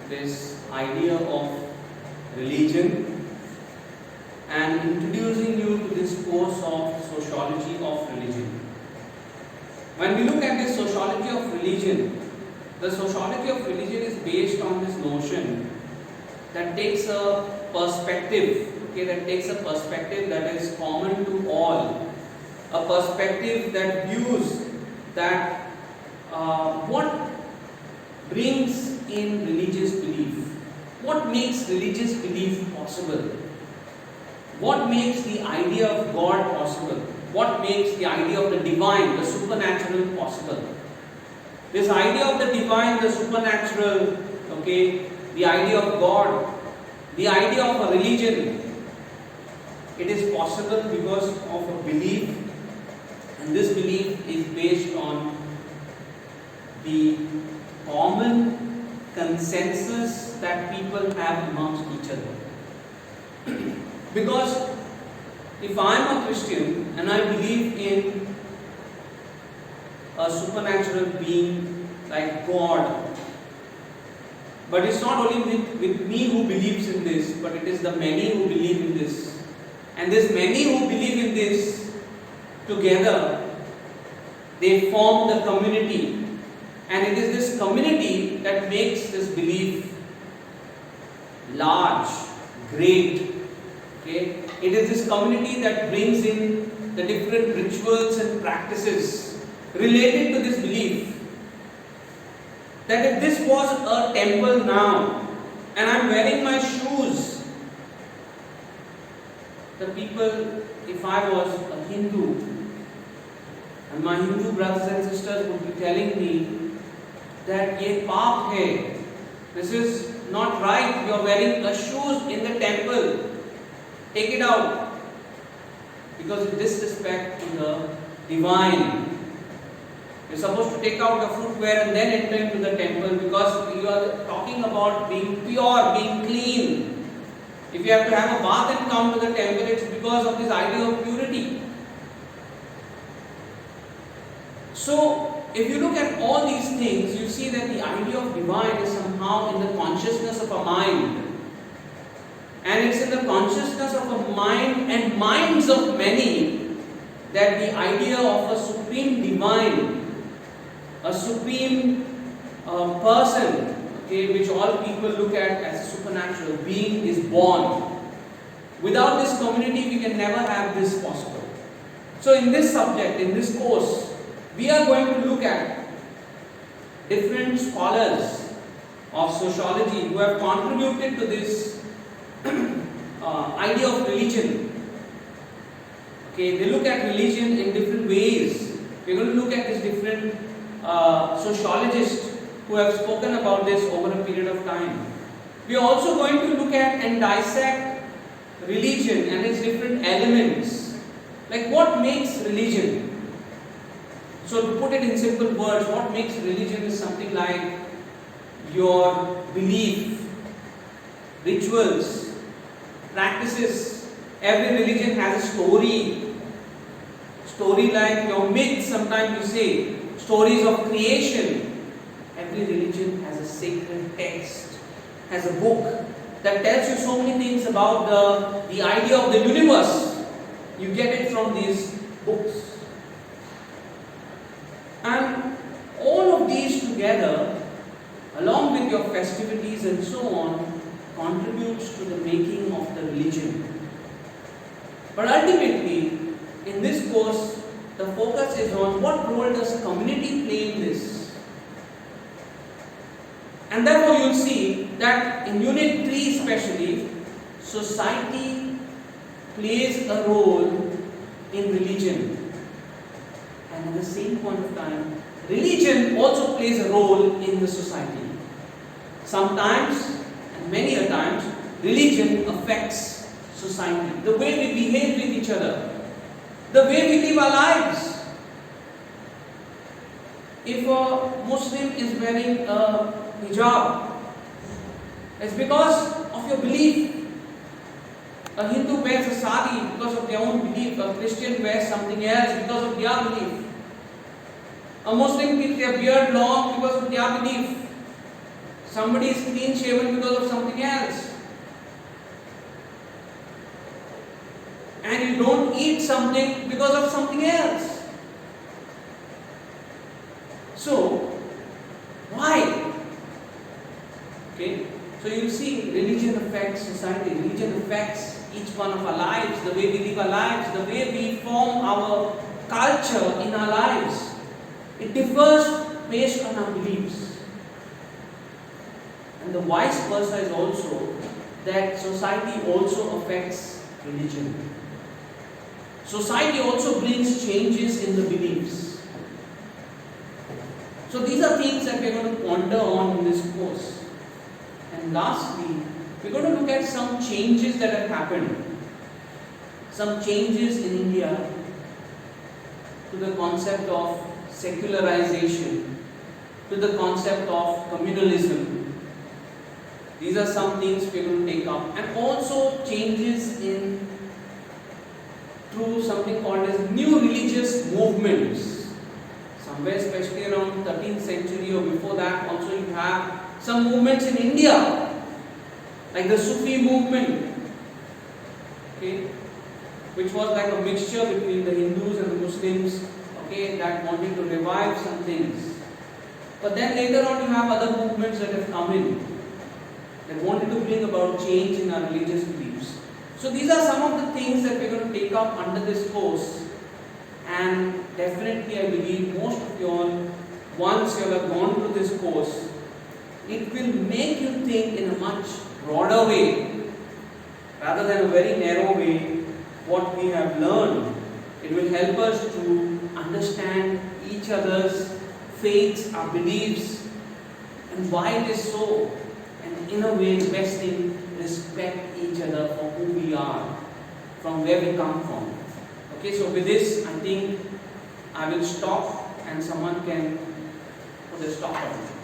this idea of religion and introducing you to this course of sociology of religion. When we look at this sociology of religion, the sociology of religion is based on this notion that takes a perspective, that is common to all, a perspective that views that what brings in religious belief, what makes religious belief possible, what makes the idea of God possible, what makes the idea of the divine, the supernatural possible. This idea of the divine, the supernatural, the idea of God, the idea of a religion, it is possible because of a belief, and this belief is based on the common consensus that people have amongst each other. Because if I am a Christian and I believe in a supernatural being like God, but it's not only with me who believes in this, but it is the many who believe in this. And this many who believe in this, together, they form the community. And it is this community that makes this belief large, great. It is this community that brings in the different rituals and practices related to this belief. That if this was a temple now, and I am wearing my shoes, the people, if I was a Hindu, and my Hindu brothers and sisters would be telling me that ye paap hai, this is not right, you are wearing the shoes in the temple, take it out, because of disrespect to the divine. You are supposed to take out the footwear and then enter into the temple, because you are talking about being pure, being clean. If you have to have a bath and come to the temple, it's because of this idea of purity. So, if you look at all these things, you see that the idea of divine is somehow in the consciousness of a mind. And it's in the consciousness of a mind and minds of many that the idea of a supreme divine, a supreme person, which all people look at as a supernatural being, is born. Without this community, we can never have this possible. So in this subject, in this course, we are going to look at different scholars of sociology who have contributed to this idea of religion. They look at religion in different ways. We're going to look at these different sociologists who have spoken about this over a period of time. We are also going to look at and dissect religion and its different elements. Like what makes religion? So to put it in simple words, what makes religion is something like your belief, rituals, practices. Every religion has a story. Story like your myths, sometimes you say, stories of creation. Every religion has a sacred text, has a book that tells you so many things about the idea of the universe. You get it from these books. And all of these together, along with your festivities and so on, contributes to the making of the religion. But ultimately, in this course, the focus is on what role does community play in this. And therefore you'll see that in Unit 3 especially, society plays a role in religion. And at the same point of time, religion also plays a role in the society. Sometimes, and many a times, religion affects society. The way we behave with each other, the way we live our lives. If a Muslim is wearing a hijab, it's because of your belief. A Hindu wears a sari because of their own belief. A Christian wears something else because of their belief. A Muslim keeps their beard long because of their belief. Somebody is clean shaven because of something else. And you don't eat something because of something else. So, why? Okay, so you see, religion affects society, religion affects each one of our lives, the way we live our lives, the way we form our culture in our lives. It differs based on our beliefs. And the vice versa is also that society also affects religion. Society also brings changes in the beliefs. So these are things that we are going to ponder on in this course. And lastly, we're going to look at some changes that have happened. Some changes in India to the concept of secularization, to the concept of communalism. These are some things we're going to take up. And also changes in through something called as new religious movements. Somewhere especially around 13th century or before that also you have some movements in India, like the Sufi movement, okay, which was like a mixture between the Hindus and the Muslims, okay, that wanted to revive some things. But then later on you have other movements that have come in that wanted to bring about change in our religious beliefs. So these are some of the things that we're going to take up under this course, and definitely I believe most of you all, once you have gone through this course, it will make you think in a much broader way rather than a very narrow way what we have learned. It will help us to understand each other's faiths, our beliefs, and why it is so. And in a way, the best thing, respect each other for who we are, from where we come from. Okay, so with this, I think I will stop and someone can put a stop on it.